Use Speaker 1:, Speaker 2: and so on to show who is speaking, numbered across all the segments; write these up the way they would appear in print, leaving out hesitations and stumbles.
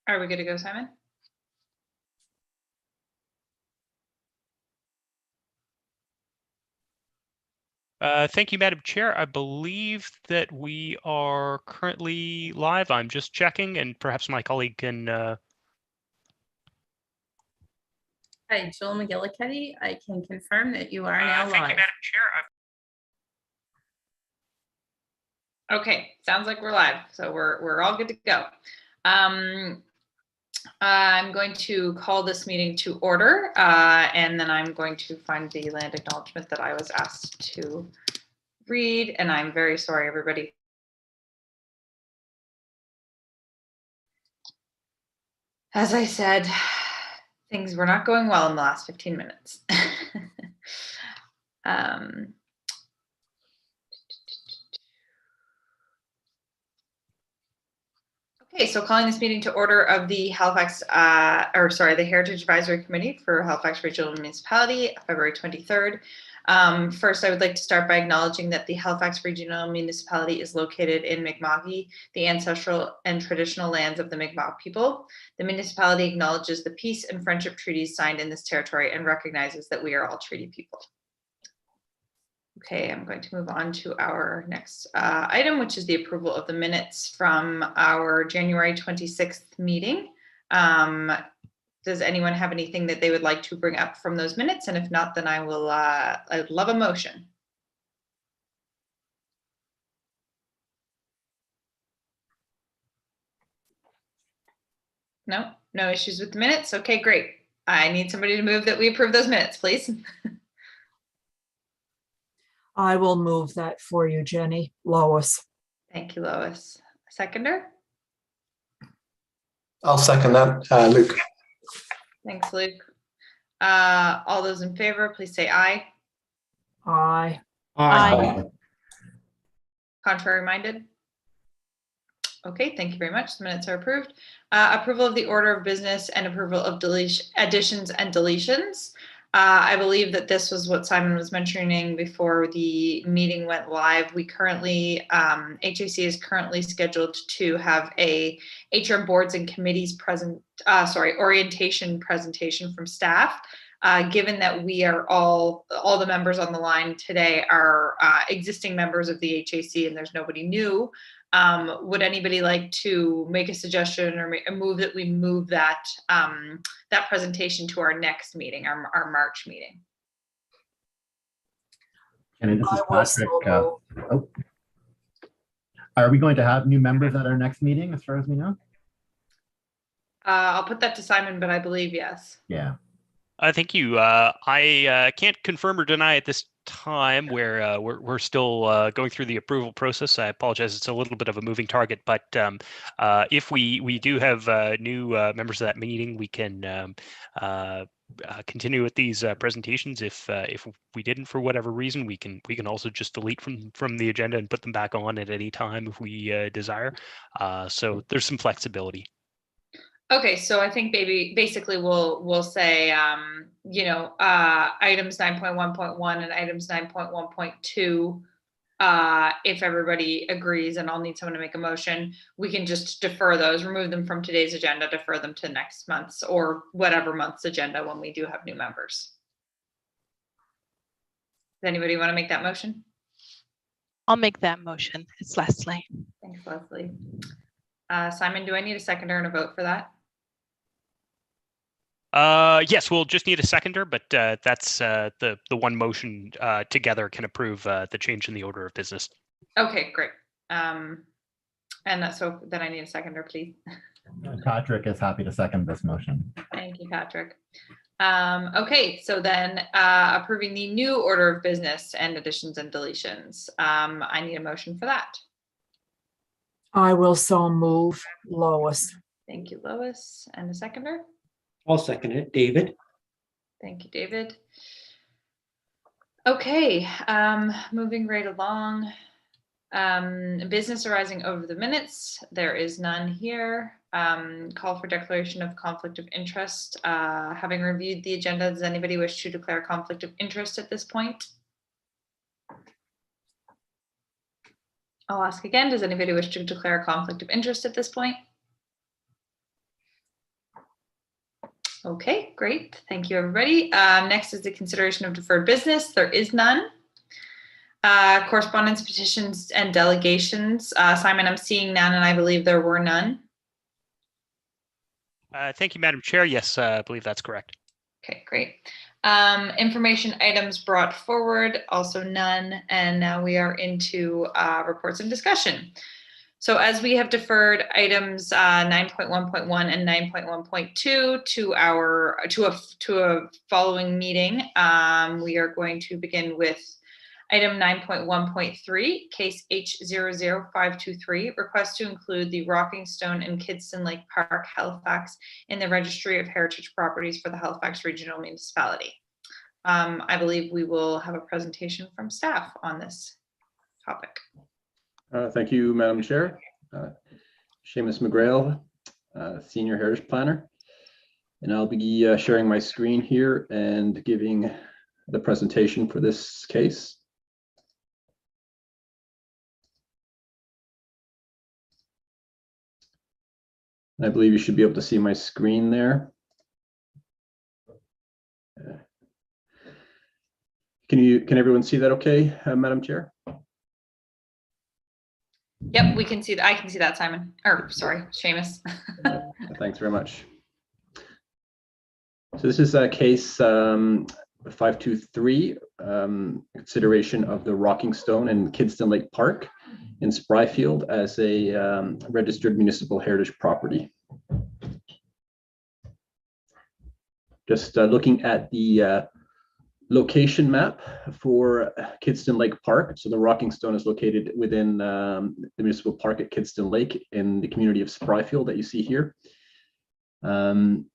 Speaker 1: Are we good to go, Simon?
Speaker 2: Thank you, Madam Chair. I believe that we are currently live. I'm just checking, and perhaps my colleague can.
Speaker 3: Hi, Jill McGillicuddy. I can confirm that you are now
Speaker 2: Thank
Speaker 3: live.
Speaker 2: you, Madam Chair.
Speaker 1: Okay, sounds like we're live, so we're all good to go. I'm going to call this meeting to order, and then I'm going to find the land acknowledgement that I was asked to read, and I'm very sorry, everybody. As I said, things were not going well in the last 15 minutes. Okay, so calling this meeting to order of the Halifax, the Heritage Advisory Committee for Halifax Regional Municipality, February 23rd. First, I would like to start by acknowledging that the Halifax Regional Municipality is located in Mi'kma'ki, the ancestral and traditional lands of the Mi'kmaq people. The municipality acknowledges the peace and friendship treaties signed in this territory and recognizes that we are all treaty people. Okay, I'm going to move on to our next item, which is the approval of the minutes from our January 26th meeting. Does anyone have anything that they would like to bring up from those minutes? And if not, then I will, I'd love a motion. No issues with the minutes. Okay, great. I need somebody to move that we approve those minutes, please.
Speaker 4: I will move that for you, Jenny. Lois.
Speaker 1: Thank you, Lois. Seconder?
Speaker 5: I'll second that, Luke.
Speaker 1: Thanks, Luke. All those in favor, please say aye.
Speaker 4: Aye.
Speaker 5: Aye.
Speaker 1: Contrary minded? Okay, thank you very much. The minutes are approved. Approval of the order of business and approval of additions and deletions. I believe that this was what Simon was mentioning before the meeting went live. We currently, HAC is currently scheduled to have a HR boards and committees orientation presentation from staff. Given that we are all the members on the line today are existing members of the HAC and there's nobody new, would anybody like to make a suggestion or move that we move that that presentation to our next meeting, our March meeting?
Speaker 6: And this is Patrick. Are we going to have new members at our next meeting, as far as we know?
Speaker 1: I'll put that to Simon, but I believe yes.
Speaker 6: Yeah.
Speaker 2: Thank you. I can't confirm or deny at this time where we're still going through the approval process. I apologize. It's a little bit of a moving target, but if we do have new members of that meeting, we can continue with these presentations. If we didn't for whatever reason, we can also just delete from the agenda and put them back on at any time if we desire. So there's some flexibility.
Speaker 1: Okay, so I think basically we'll say items 9.1.1 and items 9.1.2. If everybody agrees, and I'll need someone to make a motion, we can just defer those, remove them from today's agenda, defer them to next month's or whatever month's agenda when we do have new members. Does anybody want to make that motion?
Speaker 7: I'll make that motion. It's Leslie.
Speaker 1: Thanks, Leslie. Simon, do I need a seconder and a vote for that?
Speaker 2: Yes, we'll just need a seconder, but that's the one motion together can approve the change in the order of business. Okay, great. And so then I need a seconder, please.
Speaker 6: Patrick is happy to second this motion.
Speaker 1: Thank you, Patrick. Okay, so then approving the new order of business and additions and deletions. I need a motion for that.
Speaker 4: I will so move. Lois.
Speaker 1: Thank you, Lois. And a seconder?
Speaker 5: I'll second it, David.
Speaker 1: Thank you, David. Okay, moving right along. Business arising over the minutes. There is none here. Call for declaration of conflict of interest. Having reviewed the agenda, does anybody wish to declare conflict of interest at this point? I'll ask again, does anybody wish to declare a conflict of interest at this point? Okay, great. Thank you, everybody. Next is the consideration of deferred business. There is none. Correspondence, petitions, and delegations. Simon, I'm seeing none, and I believe there were none.
Speaker 2: Thank you, Madam Chair. Yes, I believe that's correct.
Speaker 1: Okay, great. Information items brought forward, also none. And now we are into reports and discussion. So as we have deferred items 9.1.1 and 9.1.2 to a following meeting, we are going to begin with item 9.1.3, case H00523, request to include the Rocking Stone and Kidston Lake Park, Halifax, in the Registry of Heritage Properties for the Halifax Regional Municipality. I believe we will have a presentation from staff on this topic.
Speaker 8: Thank you, Madam Chair. Seamus McGrail, Senior Heritage Planner. And I'll be sharing my screen here and giving the presentation for this case. I believe you should be able to see my screen there. Can everyone see that okay, Madam Chair?
Speaker 1: Yep, we can see that. I can see that, Simon. Or sorry, Seamus.
Speaker 8: Thanks very much. So this is a case 523, consideration of the Rocking Stone and Kidston Lake Park in Spryfield as a registered municipal heritage property. Just looking at the location map for Kidston Lake Park. So the Rocking Stone is located within the municipal park at Kidston Lake in the community of Spryfield that you see here. And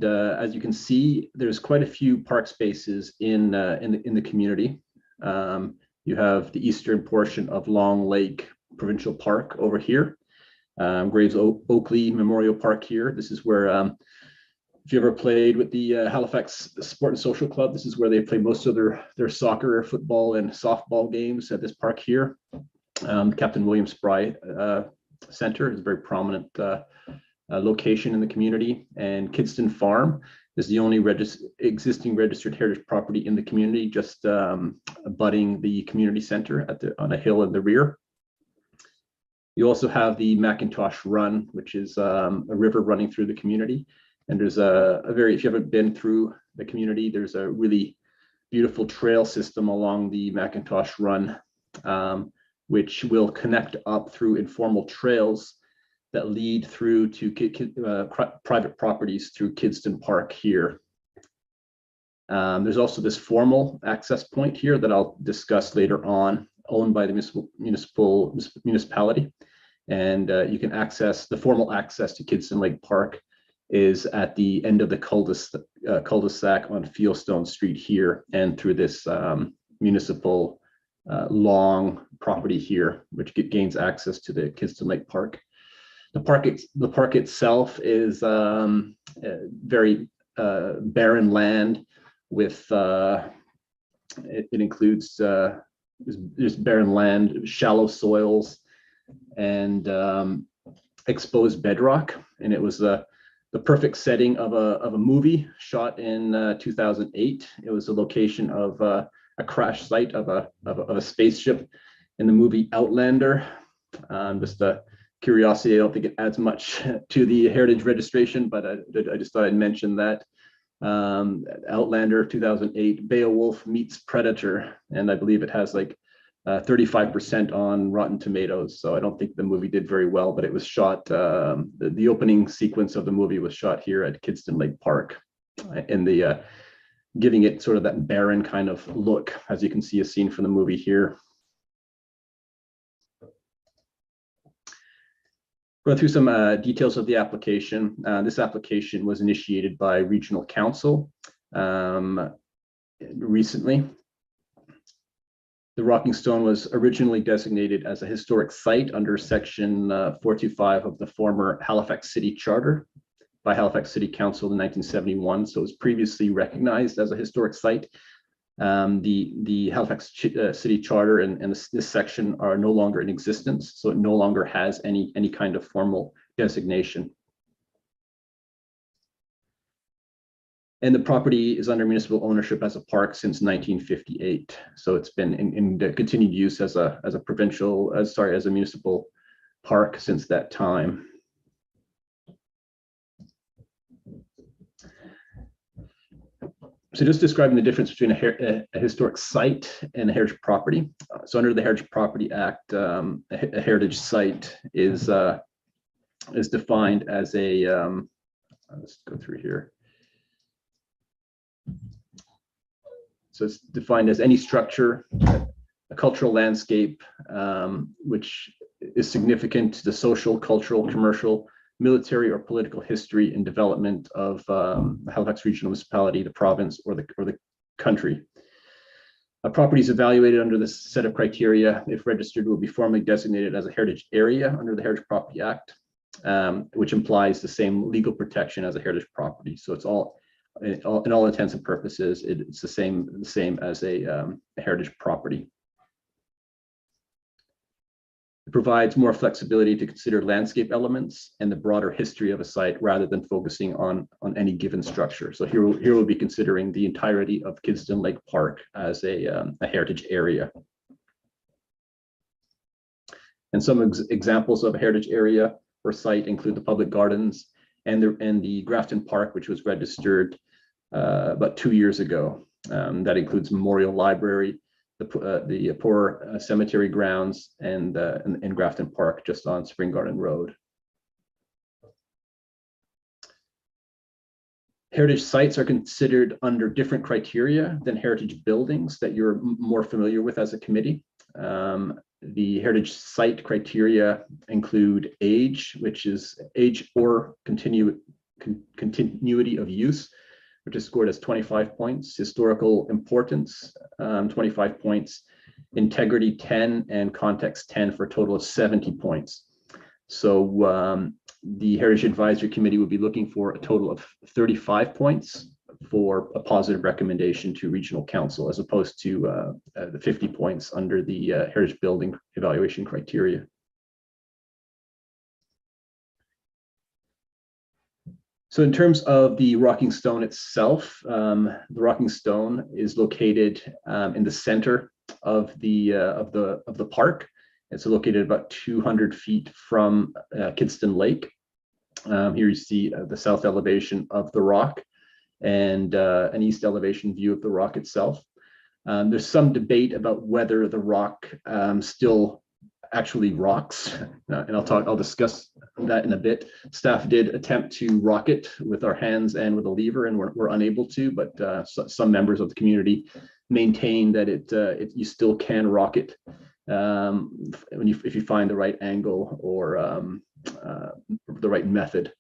Speaker 8: as you can see, there's quite a few park spaces in the community. You have the eastern portion of Long Lake Provincial Park over here. Graves Oakley Memorial Park here. This is where if you ever played with the Halifax Sport and Social Club, this is where they play most of their soccer, football, and softball games at this park here. Captain William Spry Center is a very prominent location in the community. And Kidston Farm is the only existing registered heritage property in the community, just abutting the community center on a hill in the rear. You also have the Macintosh Run, which is a river running through the community. And there's if you haven't been through the community, there's a really beautiful trail system along the Macintosh Run, which will connect up through informal trails that lead through to private properties through Kidston Park here. There's also this formal access point here that I'll discuss later on, owned by the municipality. And you can access, the formal access to Kidston Lake Park is at the end of the cul-de-sac on Fieldstone Street here and through this municipal long property here, which gains access to the Kidston Lake Park. The park itself is very barren land with, it includes just barren land, shallow soils, and exposed bedrock. And it was the perfect setting of a movie shot in 2008. It was the location of a crash site of a spaceship in the movie Outlander. Just a curiosity, I don't think it adds much to the heritage registration, but I just thought I'd mention that. Outlander 2008, Beowulf meets Predator, and I believe it has like 35% on Rotten Tomatoes. So I don't think the movie did very well, but it was shot, the opening sequence of the movie was shot here at Kidston Lake Park, in the giving it sort of that barren kind of look, as you can see a scene from the movie here. Going through some details of the application. This application was initiated by Regional Council recently. The Rocking Stone was originally designated as a historic site under Section 425 of the former Halifax City Charter by Halifax City Council in 1971. So it was previously recognized as a historic site. The Halifax City Charter and this section are no longer in existence, so it no longer has any kind of formal designation. And the property is under municipal ownership as a park since 1958. So it's been in continued use as a municipal park since that time. So just describing the difference between a historic site and a heritage property. So under the Heritage Property Act, a heritage site is defined as a, let's go through here. So it's defined as any structure, a cultural landscape, which is significant to the social, cultural, commercial, military, or political history and development of Halifax Regional Municipality, the province, or the country. A property is evaluated under this set of criteria. If registered, will be formally designated as a heritage area under the Heritage Property Act, which implies the same legal protection as a heritage property. So it's all, in all intents and purposes, it's the same as a heritage property. It provides more flexibility to consider landscape elements and the broader history of a site rather than focusing on any given structure. So here we'll be considering the entirety of Kidston Lake Park as a heritage area. And some examples of a heritage area or site include the public gardens and the Grafton Park, which was registered about 2 years ago. That includes Memorial Library, the Poor Cemetery grounds, and Grafton Park just on Spring Garden Road. Heritage sites are considered under different criteria than heritage buildings that you're more familiar with as a committee. The heritage site criteria include age, which is age or continuity of use, which is scored as 25 points, historical importance, 25 points, integrity 10, and context 10 for a total of 70 points. So the Heritage Advisory Committee will be looking for a total of 35 points for a positive recommendation to Regional Council, as opposed to the 50 points under the Heritage Building evaluation criteria. So in terms of the Rocking Stone itself, the Rocking Stone is located in the center of the park. It's located about 200 feet from Kidston Lake. Here you see the south elevation of the rock and an east elevation view of the rock itself. There's some debate about whether the rock still actually rocks, and I'll discuss that in a bit. Staff did attempt to rock it with our hands and with a lever, and we're unable to, but some members of the community maintain that you still can rock it if you find the right angle or the right method.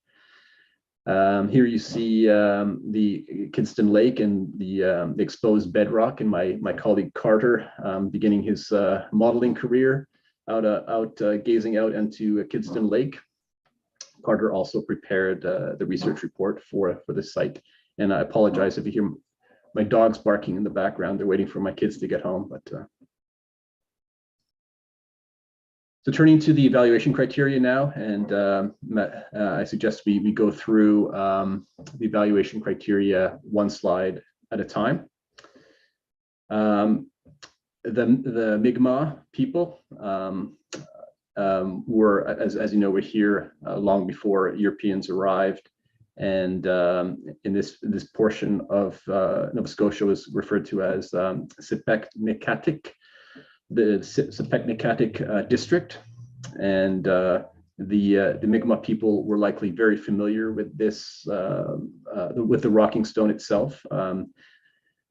Speaker 8: Here you see the Kidston Lake and the exposed bedrock, and my colleague Carter beginning his modeling career out gazing out into Kidston Lake. Carter also prepared the research report for the site. And I apologize if you hear my dogs barking in the background. They're waiting for my kids to get home. So turning to the evaluation criteria now, and I suggest we go through the evaluation criteria one slide at a time. The Mi'kmaq people were, as you know, were here long before Europeans arrived, and in this portion of Nova Scotia was referred to as Sepeknekatik, the Sepeknekatik district, and the Mi'kmaq people were likely very familiar with this, with the Rocking Stone itself.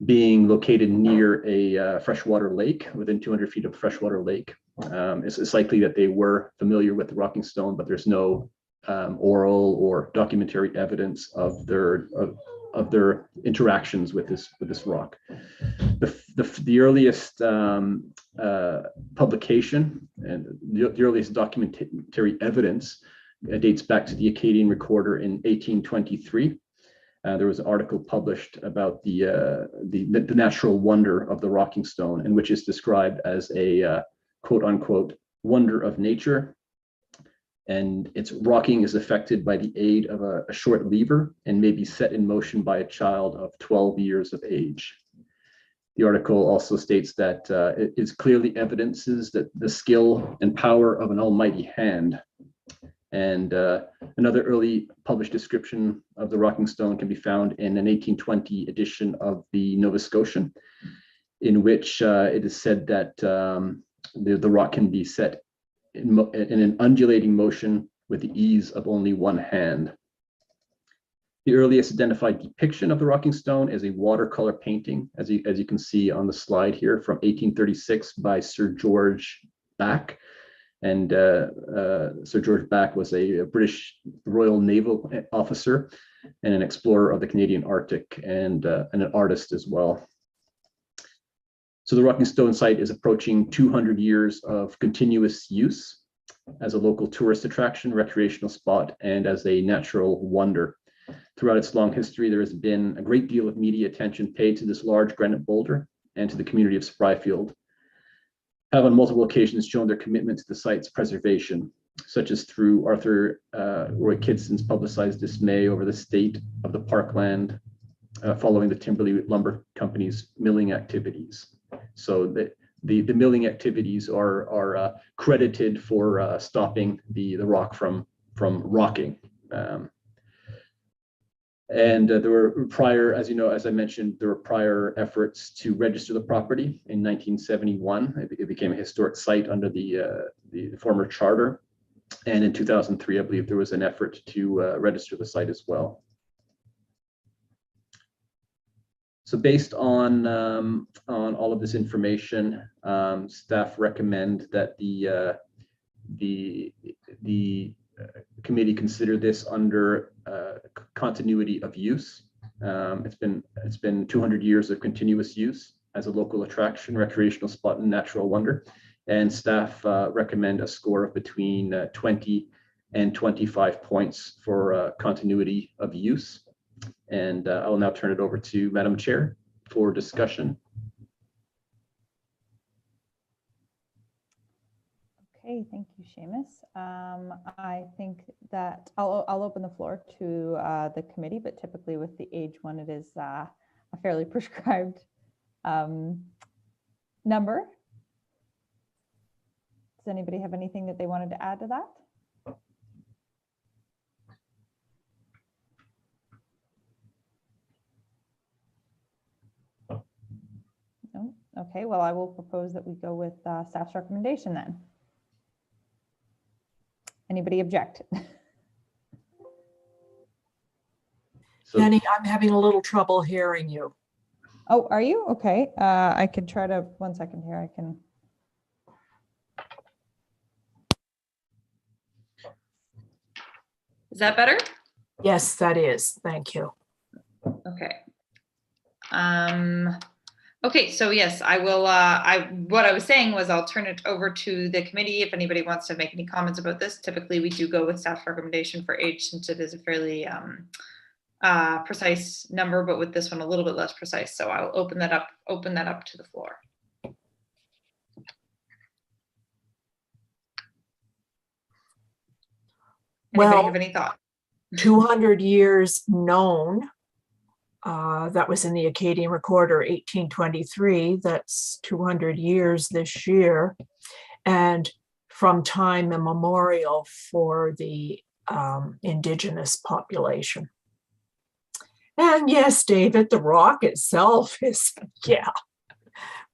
Speaker 8: Being located near a freshwater lake, within 200 feet of a freshwater lake, it's likely that they were familiar with the Rocking Stone, but there's no oral or documentary evidence of their interactions with this rock. The earliest publication and the earliest documentary evidence dates back to the Acadian Recorder in 1823. There was an article published about the natural wonder of the Rocking Stone, in which is described as a quote unquote wonder of nature, and its rocking is affected by the aid of a short lever and may be set in motion by a child of 12 years of age. The article also states that it is clearly evidences that the skill and power of an almighty hand. And another early published description of the rocking stone can be found in an 1820 edition of the Nova Scotian, in which it is said that the rock can be set in an undulating motion with the ease of only one hand. The earliest identified depiction of the rocking stone is a watercolor painting, as you can see on the slide here, from 1836 by Sir George Back. And Sir George Back was a British Royal Naval officer and an explorer of the Canadian Arctic, and an artist as well. So the rocking stone site is approaching 200 years of continuous use as a local tourist attraction, recreational spot, and as a natural wonder. Throughout its long history, there has been a great deal of media attention paid to this large granite boulder and to the community of Spryfield, have on multiple occasions shown their commitment to the site's preservation, such as through Arthur Roy Kidston's publicized dismay over the state of the parkland following the Timberley Lumber Company's milling activities. So the milling activities are credited for stopping the rock from rocking. And there were prior, as you know, as I mentioned, there were prior efforts to register the property in 1971. It became a historic site under the former charter. And in 2003, I believe there was an effort to register the site as well. So based on all of this information, staff recommend that the committee consider this under continuity of use. It's been 200 years of continuous use as a local attraction, recreational spot, and natural wonder. And staff recommend a score of between 20 and 25 points for continuity of use. And I will now turn it over to Madam Chair for discussion.
Speaker 9: Okay, thank you, Seamus. I think that I'll open the floor to the committee, but typically with the age one, it is a fairly prescribed number. Does anybody have anything that they wanted to add to that? No? Okay, well, I will propose that we go with staff's recommendation then. Anybody object?
Speaker 8: So,
Speaker 4: Jenny, I'm having a little trouble hearing you.
Speaker 9: Oh, are you? Okay, I can try to, 1 second here, I can.
Speaker 1: Is that better?
Speaker 4: Yes, that is. Thank you.
Speaker 1: Okay. Okay, so yes, I will, what I was saying was I'll turn it over to the committee if anybody wants to make any comments about this. Typically, we do go with staff recommendation for age since it is a fairly precise number, but with this one a little bit less precise. So I'll open that up to the floor. Anybody
Speaker 4: Well,
Speaker 1: have any thoughts?
Speaker 4: 200 years known. That was in the Acadian Recorder, 1823. That's 200 years this year. And from time immemorial for the Indigenous population. And yes, David, the rock itself is, yeah,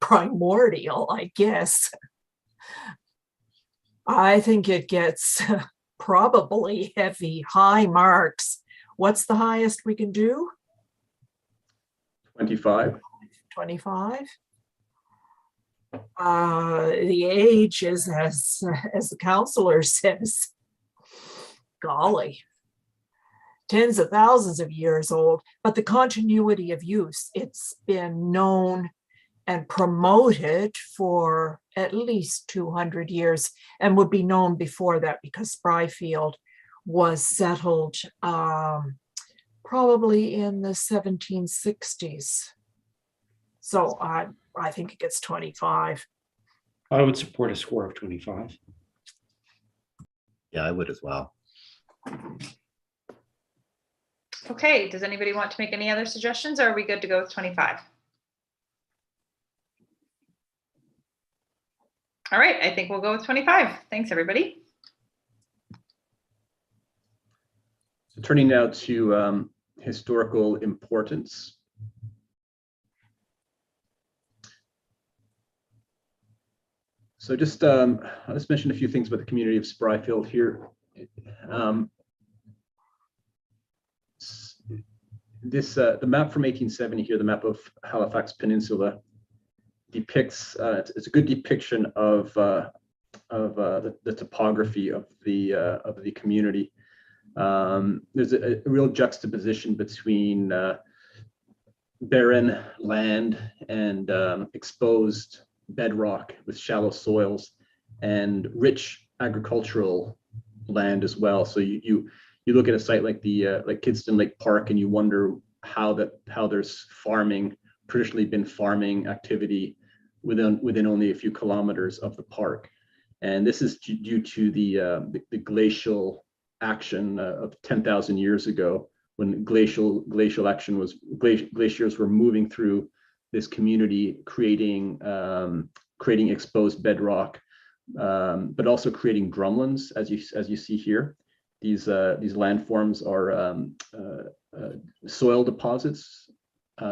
Speaker 4: primordial, I guess. I think it gets probably heavy, high marks. What's the highest we can do?
Speaker 8: 25.
Speaker 4: 25. The age is, as the counselor says, golly, tens of thousands of years old, but the continuity of use, it's been known and promoted for at least 200 years and would be known before that because Spryfield was settled probably in the 1760s. So I think it gets 25.
Speaker 5: I would support a score of 25.
Speaker 6: Yeah, I would as well.
Speaker 1: Okay, does anybody want to make any other suggestions, or are we good to go with 25? All right, I think we'll go with 25. Thanks, everybody.
Speaker 8: So turning now to historical importance. So just I'll just mention a few things about the community of Spryfield here. The map from 1870 here, the map of Halifax Peninsula, depicts it's a good depiction of the topography of the community. There's a real juxtaposition between barren land and exposed bedrock with shallow soils and rich agricultural land as well. So you look at a site like the like Kidston Lake Park and you wonder how there's farming, traditionally been farming activity within only a few kilometers of the park. And this is due to the glacial action of 10,000 years ago, when glacial action was glaciers were moving through this community, creating exposed bedrock, but also creating drumlins, as you see here. These landforms are soil deposits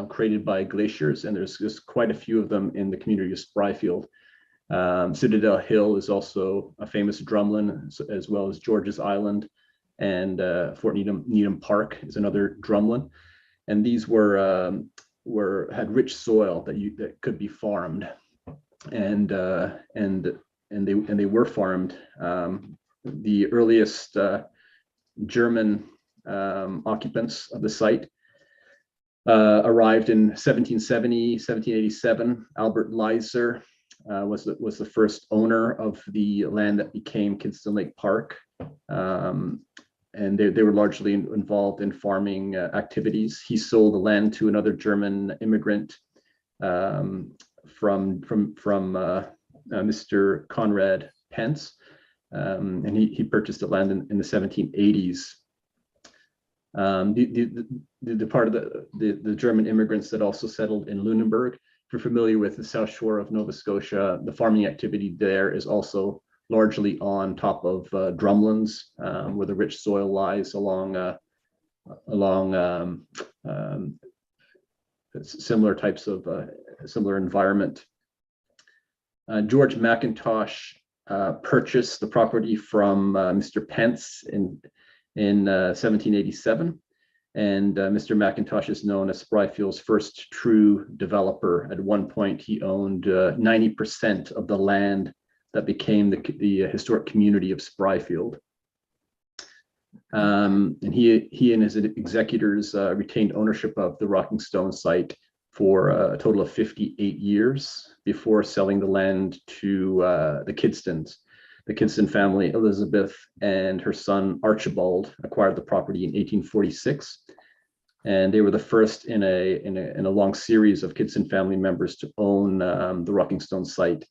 Speaker 8: created by glaciers, and there's just quite a few of them in the community of Spryfield. Citadel Hill is also a famous drumlin, as well as George's Island, and Fort Needham Park is another drumlin. And these had rich soil that could be farmed, and they were farmed. The earliest German occupants of the site arrived in 1770, 1787. Albert Leiser was the first owner of the land that became Kidston Lake Park. And they were largely involved in farming activities. He sold the land to another German immigrant from Mr. Conrad Pence, and he purchased the land in the 1780s. The part of the German immigrants that also settled in Lunenburg, if you're familiar with the South Shore of Nova Scotia, the farming activity there is also largely on top of drumlins, where the rich soil lies along similar types of similar environment. George McIntosh purchased the property from Mr. Pence in 1787, and Mr. McIntosh is known as Spryfield's first true developer. At one point, he owned 90% of the land that became the historic community of Spryfield. And he and his executors retained ownership of the Rocking Stone site for a total of 58 years before selling the land to the Kidstons. The Kidston family, Elizabeth and her son Archibald, acquired the property in 1846, and they were the first in a long series of Kidston family members to own the Rocking Stone site.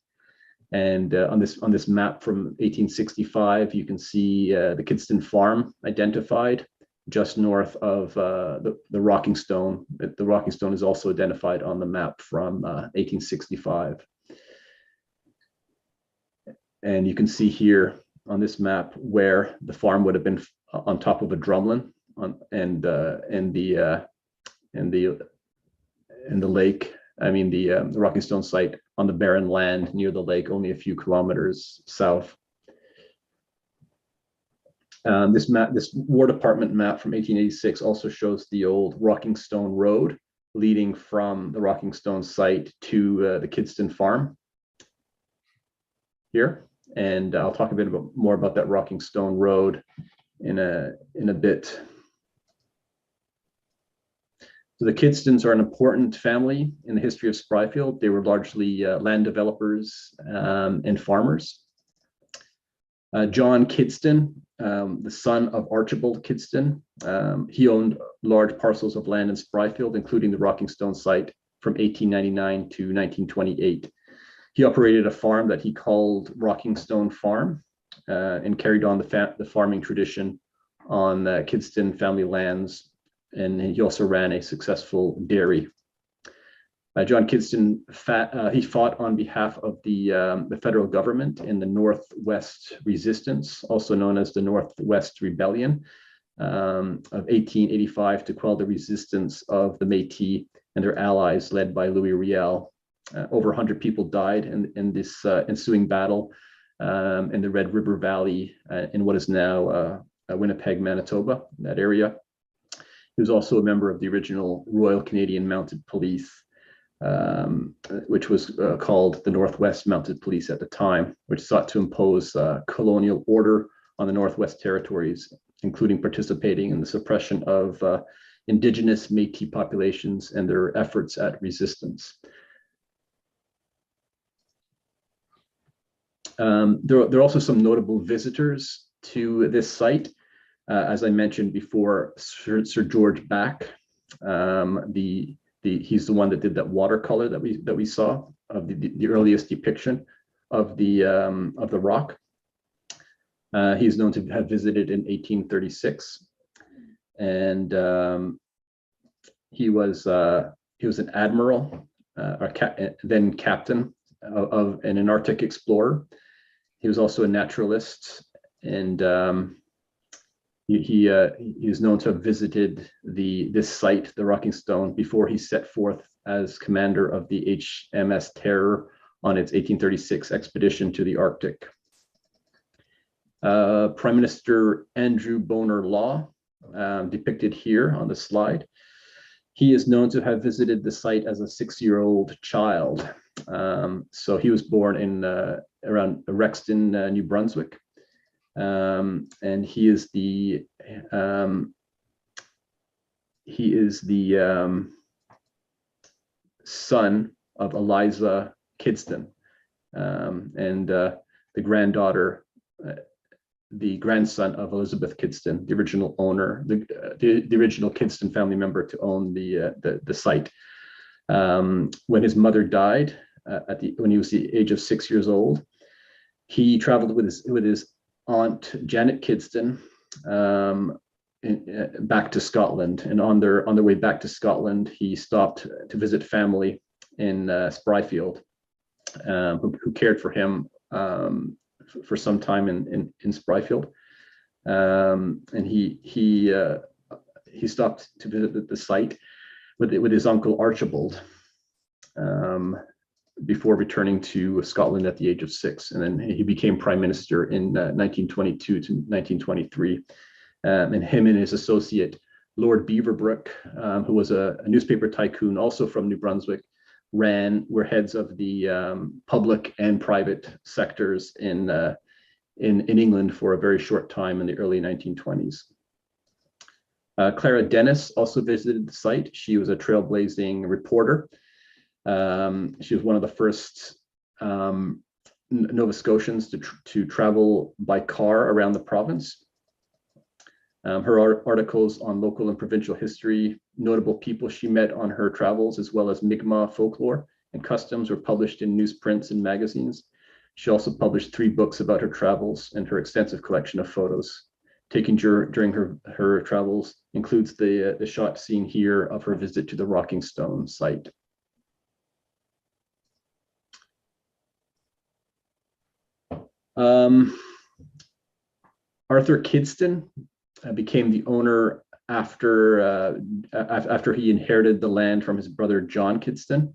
Speaker 8: And on this map from 1865, you can see the Kidston farm identified just north of the Rocking Stone. The Rocking Stone is also identified on the map from 1865. And you can see here on this map where the farm would have been on top of a drumlin, and the lake. I mean the Rocking Stone site on the barren land near the lake, only a few kilometers south. This War Department map from 1886 also shows the old Rocking Stone Road leading from the Rocking Stone site to the Kidston farm here. And I'll talk a bit more about that Rocking Stone Road in a bit. So the Kidstons are an important family in the history of Spryfield. They were largely land developers and farmers. John Kidston, the son of Archibald Kidston, he owned large parcels of land in Spryfield, including the Rocking Stone site from 1899 to 1928. He operated a farm that he called Rocking Stone Farm, and carried on the farming tradition on Kidston family lands. And he also ran a successful dairy. John Kidston he fought on behalf of the federal government in the Northwest Resistance, also known as the Northwest Rebellion of 1885, to quell the resistance of the Métis and their allies led by Louis Riel. Over 100 people died in this ensuing battle in the Red River Valley in what is now Winnipeg, Manitoba, that area. He was also a member of the original Royal Canadian Mounted Police, which was called the Northwest Mounted Police at the time, which sought to impose colonial order on the Northwest Territories, including participating in the suppression of Indigenous Métis populations and their efforts at resistance. There are also some notable visitors to this site. As I mentioned before, Sir George Back, he's the one that did that watercolor that we saw of the earliest depiction of the rock. He's known to have visited in 1836, and he was an admiral, then captain of an Arctic explorer. He was also a naturalist, and he is known to have visited this site, the Rocking Stone, before he set forth as commander of the HMS Terror on its 1836 expedition to the Arctic. Prime Minister Andrew Bonar Law, depicted here on the slide. He is known to have visited the site as a 6-year-old child. So he was born in around Rexton, New Brunswick. And he is the son of Eliza Kidston, and the grandson of Elizabeth Kidston, the original owner, the original Kidston family member to own the site. When his mother died when he was the age of 6 years old, he traveled with his aunt Janet Kidston back to Scotland, and on their way back to Scotland, he stopped to visit family in Spryfield, who cared for him for some time in Spryfield, and he stopped to visit the site with his uncle Archibald before returning to Scotland at the age of 6. And then he became prime minister in 1922 to 1923. And him and his associate, Lord Beaverbrook, who was a newspaper tycoon also from New Brunswick, were heads of the public and private sectors in England for a very short time in the early 1920s. Clara Dennis also visited the site. She was a trailblazing reporter. She was one of the first Nova Scotians to travel by car around the province. Her articles on local and provincial history, notable people she met on her travels, as well as Mi'kmaq folklore and customs, were published in newsprints and magazines. She also published 3 books about her travels, and her extensive collection of photos taken during her travels includes the shot seen here of her visit to the Rocking Stone site. Arthur Kidston became the owner after he inherited the land from his brother John Kidston,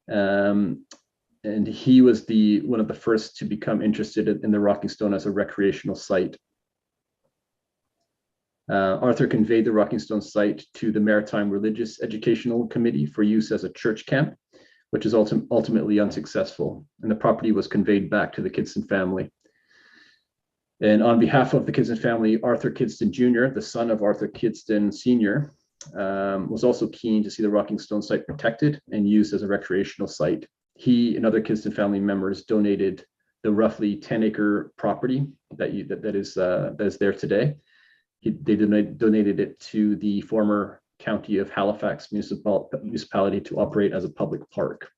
Speaker 8: and he was one of the first to become interested in the Rocking Stone as a recreational site. Arthur conveyed the Rocking Stone site to the Maritime Religious Educational Committee for use as a church camp, which is ultimately unsuccessful, and the property was conveyed back to the Kidston family. And on behalf of the Kidston family, Arthur Kidston Jr., the son of Arthur Kidston Sr., was also keen to see the Rocking Stone site protected and used as a recreational site. He and other Kidston family members donated the roughly 10-acre property that is there today. They donated it to the former County of Halifax municipality to operate as a public park.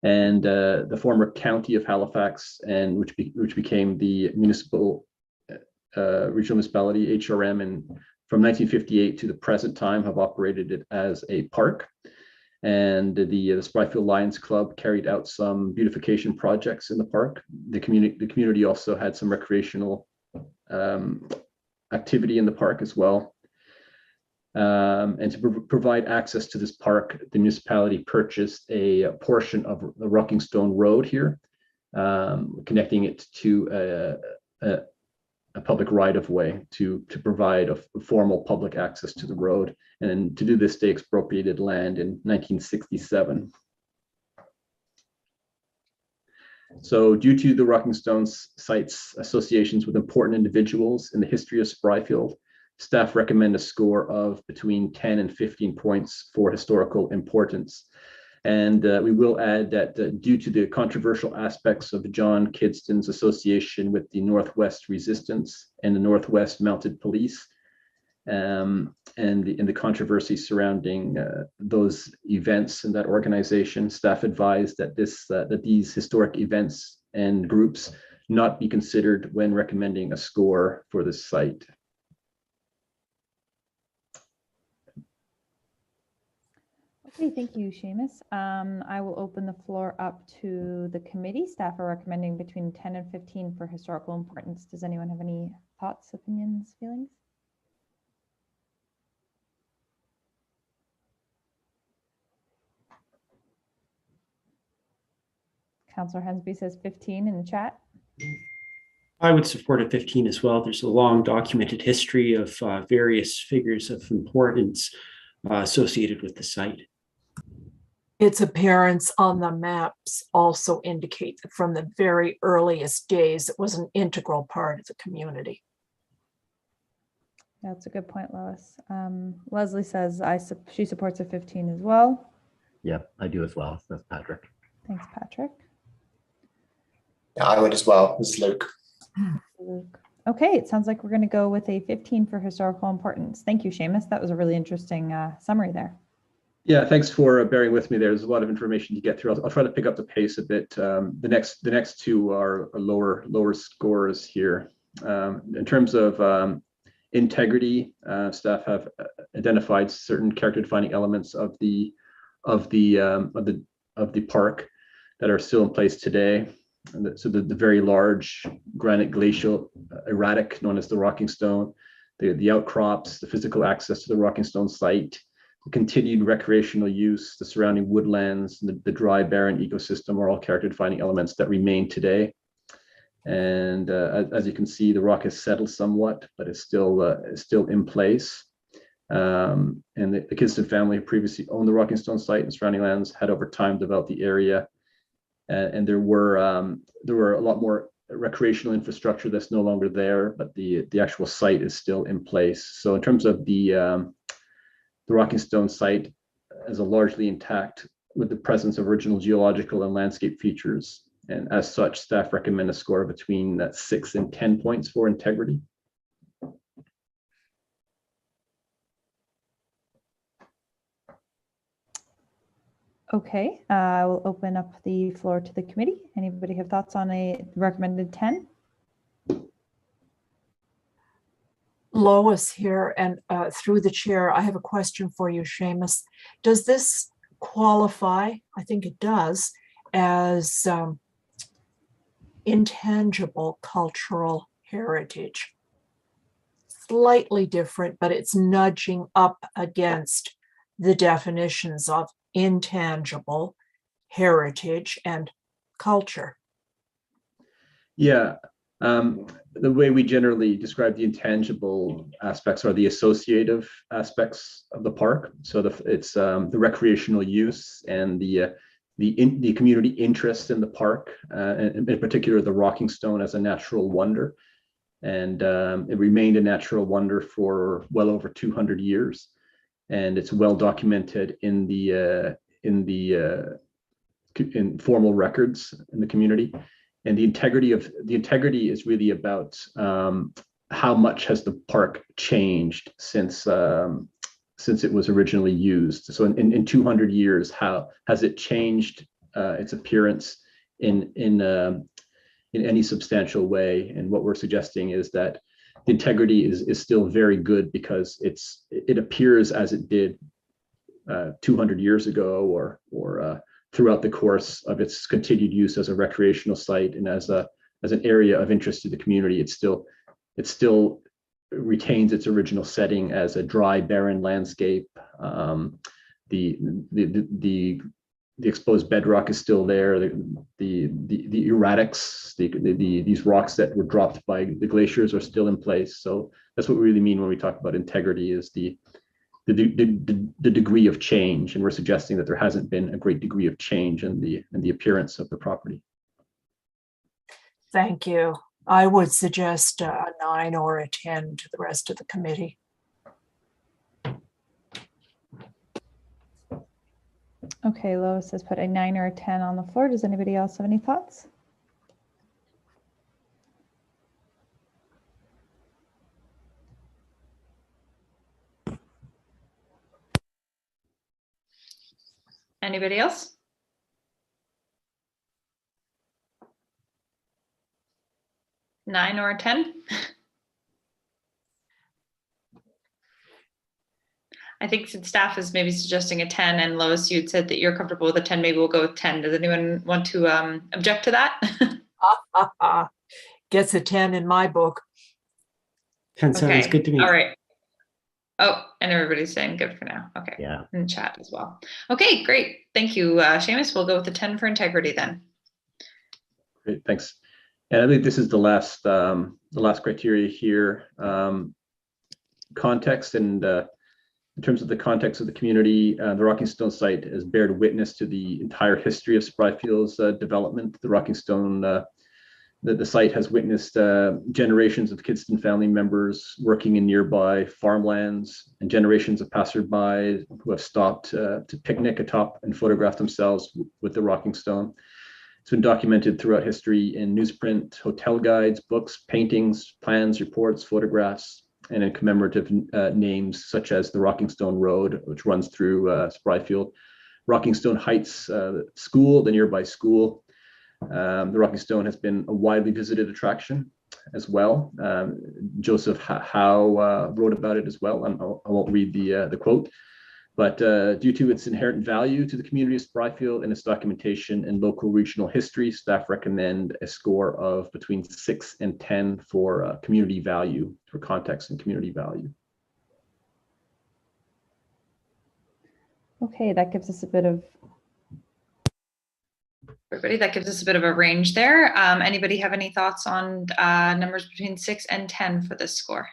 Speaker 8: and the former county of Halifax, and which became the municipal regional municipality HRM, and from 1958 to the present time have operated it as a park. And the Spryfield Lions Club carried out some beautification projects in the park. The community also had some recreational activity in the park as well. And to provide access to this park, the municipality purchased a portion of the Rocking Stone Road here, connecting it to a public right-of-way to provide a formal public access to the road. And to do this, they expropriated land in 1967. So due to the Rocking Stone site's associations with important individuals in the history of Spryfield, staff recommend a score of between 10 and 15 points for historical importance. And we will add that due to the controversial aspects of John Kidston's association with the Northwest Resistance and the Northwest Mounted Police, and the controversy surrounding those events and that organization, staff advised that these historic events and groups not be considered when recommending a score for this site.
Speaker 9: Okay, thank you, Seamus. I will open the floor up to the committee. Staff are recommending between 10 and 15 for historical importance. Does anyone have any thoughts, opinions, feelings? Councillor Hensby says 15 in the chat.
Speaker 5: I would support a 15 as well. There's a long documented history of various figures of importance associated with the site.
Speaker 4: Its appearance on the maps also indicate that from the very earliest days, it was an integral part of the community.
Speaker 9: That's a good point, Lois. Leslie says she supports a 15 as well.
Speaker 6: Yeah, I do as well. That's Patrick.
Speaker 9: Thanks, Patrick.
Speaker 10: Yeah, I would as well. This is Luke.
Speaker 9: Luke. Okay, it sounds like we're going to go with a 15 for historical importance. Thank you, Seamus. That was a really interesting summary there.
Speaker 8: Yeah, thanks for bearing with me there. There's a lot of information to get through. I'll try to pick up the pace a bit. The next two are lower scores here. In terms of integrity, staff have identified certain character defining elements of the park that are still in place today. And so the very large granite glacial erratic known as the Rocking Stone, the outcrops, the physical access to the Rocking Stone site, the continued recreational use, the surrounding woodlands, the dry barren ecosystem are all character defining elements that remain today. And as you can see, the rock has settled somewhat, but it's still in place. And the Kidston family who previously owned the Rocking Stone site and surrounding lands had over time developed the area. And there were a lot more recreational infrastructure that's no longer there, but the actual site is still in place. So in terms of the Rocking Stone site is a largely intact with the presence of original geological and landscape features. And as such, staff recommend a score between 6 and 10 points for integrity.
Speaker 9: Okay, I will open up the floor to the committee. Anybody have thoughts on a recommended 10?
Speaker 4: Lois here, and through the chair, I have a question for you, Seamus. Does this qualify, I think it does, as intangible cultural heritage? Slightly different, but it's nudging up against the definitions of intangible heritage and culture.
Speaker 8: Yeah. The way we generally describe the intangible aspects are the associative aspects of the park. So it's the recreational use and the community interest in the park, and in particular the Rocking Stone as a natural wonder. And it remained a natural wonder for well over 200 years, and it's well documented in formal records in the community. And the integrity is really about how much has the park changed since it was originally used. So in 200 years, how has it changed its appearance in any substantial way. And what we're suggesting is that the integrity is still very good because it appears as it did 200 years ago, or throughout the course of its continued use as a recreational site and as an area of interest to the community. It still retains its original setting as a dry, barren landscape. The exposed bedrock is still there. The erratics, these rocks that were dropped by the glaciers are still in place. So that's what we really mean when we talk about integrity, is the degree of change. And we're suggesting that there hasn't been a great degree of change in the appearance of the property.
Speaker 4: Thank you. I would suggest a 9 or a 10 to the rest of the committee.
Speaker 9: Okay, Lois has put a 9 or a 10 on the floor. Does anybody else have any thoughts?
Speaker 1: Anybody else? Nine or a 10? I think since staff is maybe suggesting a 10, and Lois, you'd said that you're comfortable with a 10, maybe we'll go with 10. Does anyone want to object to that?
Speaker 4: Gets a 10 in my book.
Speaker 5: 10 sounds good to me.
Speaker 1: All right. Oh, and everybody's saying good for now. Okay.
Speaker 6: Yeah.
Speaker 1: In chat as well. Okay, great. Thank you, Seamus. We'll go with the 10 for integrity then.
Speaker 8: Great, thanks. And I think this is the last criteria here. Context, and in terms of the context of the community, the Rocking Stone site has bared witness to the entire history of Spryfield's development. The Rocking Stone, the site has witnessed generations of Kidston family members working in nearby farmlands, and generations of passersby who have stopped to picnic atop and photograph themselves with the Rocking Stone. It's been documented throughout history in newsprint, hotel guides, books, paintings, plans, reports, photographs, and in commemorative names such as the Rocking Stone Road, which runs through Spryfield, Rocking Stone Heights School, the nearby school. The Rocking Stone has been a widely visited attraction as well. Joseph Howe wrote about it as well. I won't read the quote, but due to its inherent value to the community of Spryfield and its documentation and local regional history, staff recommend a score of between 6 and 10 for community value, for context and community value.
Speaker 9: Okay, that gives us a bit of...
Speaker 1: Everybody, that gives us a bit of a range there. Anybody have any thoughts on numbers between 6 and 10 for this score?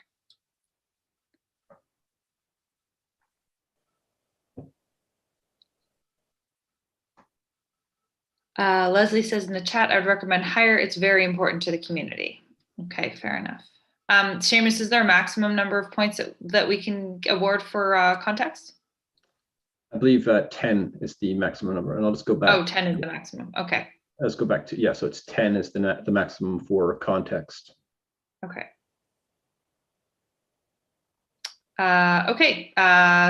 Speaker 1: Leslie says in the chat, I'd recommend higher. It's very important to the community. Okay, fair enough. Seamus, is there a maximum number of points that we can award for context?
Speaker 8: I believe 10 is the maximum number, and I'll just go back.
Speaker 1: Oh, 10 is the maximum. Okay.
Speaker 8: Let's go back to, yeah, so it's 10 is the maximum for context.
Speaker 1: Okay. Okay,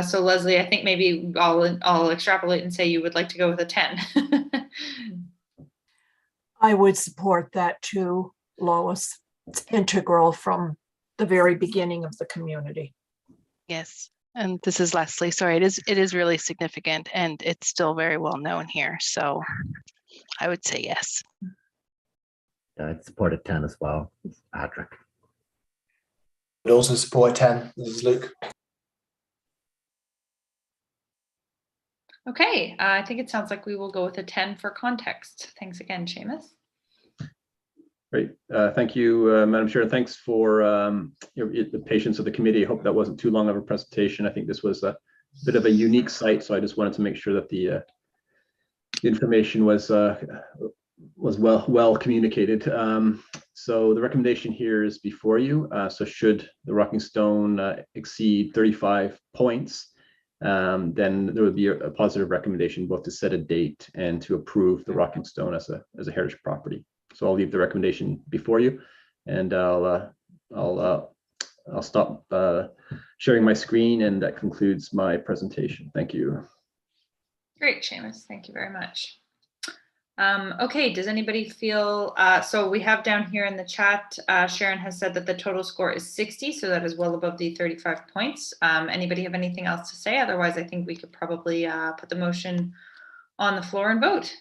Speaker 1: so Leslie, I think maybe I'll extrapolate and say you would like to go with a 10.
Speaker 4: I would support that too, Lois. It's integral from the very beginning of the community.
Speaker 7: Yes, and this is Leslie. Sorry, it is really significant, and it's still very well known here. So I would say yes.
Speaker 6: Yeah, I'd support a 10 as well. It's Patrick.
Speaker 10: Would also support 10. This is Luke.
Speaker 1: Okay, I think it sounds like we will go with a 10 for context. Thanks again, Seamus.
Speaker 8: Great, thank you, Madam Chair. Thanks for the patience of the committee. I hope that wasn't too long of a presentation. I think this was a bit of a unique site, so I just wanted to make sure that the information was well communicated. So the recommendation here is before you. So should the Rocking Stone exceed 35 points, then there would be a positive recommendation both to set a date and to approve the Rocking Stone as a heritage property. So I'll leave the recommendation before you, and I'll stop sharing my screen, and that concludes my presentation. Thank you.
Speaker 1: Great, Seamus. Thank you very much. Okay, does anybody feel, so we have down here in the chat, Sharon has said that the total score is 60, so that is well above the 35 points. Anybody have anything else to say? Otherwise, I think we could probably put the motion on the floor and vote.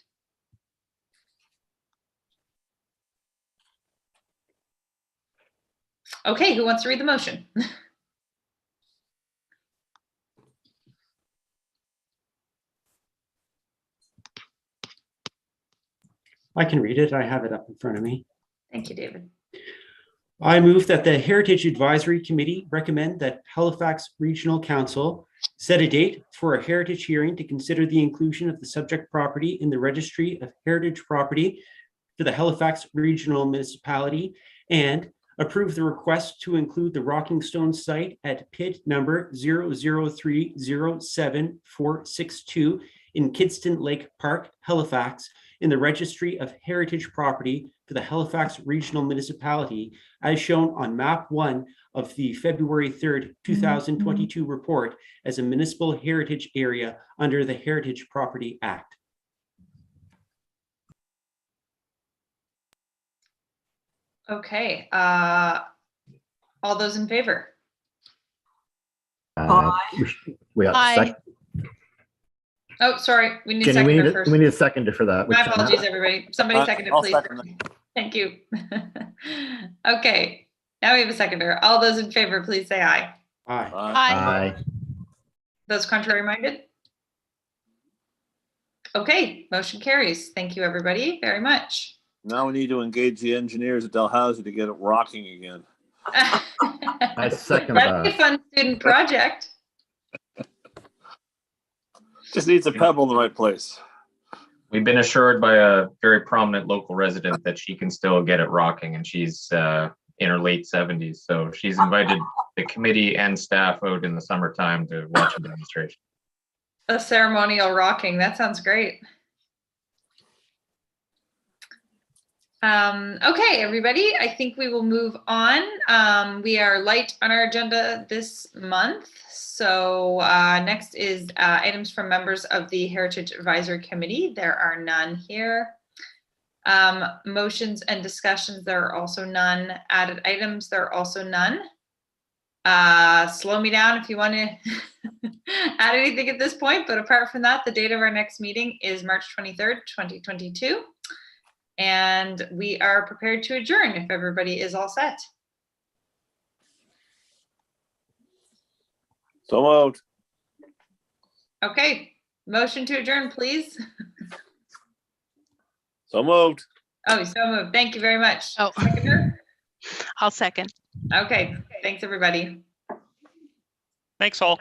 Speaker 1: Okay, who wants to read the motion?
Speaker 5: I can read it. I have it up in front of me.
Speaker 1: Thank you, David.
Speaker 5: I move that the Heritage Advisory Committee recommend that Halifax Regional Council set a date for a heritage hearing to consider the inclusion of the subject property in the Registry of Heritage Property for the Halifax Regional Municipality and approve the request to include the Rocking Stone site at PID number 00307-462 in Kidston Lake Park, Halifax, in the Registry of Heritage Property for the Halifax Regional Municipality, as shown on map 1 of the February 3rd, 2022 report as a municipal heritage area under the Heritage Property Act.
Speaker 1: Okay, all those in favor?
Speaker 6: We have
Speaker 7: Aye.
Speaker 6: a second.
Speaker 1: Oh, sorry, we need a
Speaker 6: Jenny,
Speaker 1: seconder first.
Speaker 6: we need a seconder for that.
Speaker 1: My apologies, everybody. Somebody second it,
Speaker 11: I'll
Speaker 1: please.
Speaker 11: second it.
Speaker 1: Thank you. Okay, now we have a seconder. All those in favor, please say aye.
Speaker 5: Aye.
Speaker 6: Aye.
Speaker 1: Those contrary minded? Okay, motion carries. Thank you, everybody, very much.
Speaker 11: Now we need to engage the engineers at Dalhousie to get it rocking again.
Speaker 6: I second
Speaker 1: That'd be a
Speaker 6: that.
Speaker 1: fun student project.
Speaker 11: Just needs a pebble in the right place.
Speaker 12: We've been assured by a very prominent local resident that she can still get it rocking, and she's in her late 70s. So she's invited the committee and staff out in the summertime to watch a demonstration.
Speaker 1: A ceremonial rocking. That sounds great. Okay, everybody, I think we will move on. We are light on our agenda this month. So next is items from members of the Heritage Advisory Committee. There are none here. Motions and discussions, there are also none. Added items, there are also none. Slow me down if you want to add anything at this point, but apart from that, the date of our next meeting is March 23rd, 2022. And we are prepared to adjourn if everybody is all set.
Speaker 11: So moved.
Speaker 1: Okay, motion to adjourn, please.
Speaker 11: So moved.
Speaker 1: Oh, so moved. Thank you very much.
Speaker 7: Oh.
Speaker 1: Seconder?
Speaker 7: I'll second.
Speaker 1: Okay, thanks, everybody.
Speaker 2: Thanks all.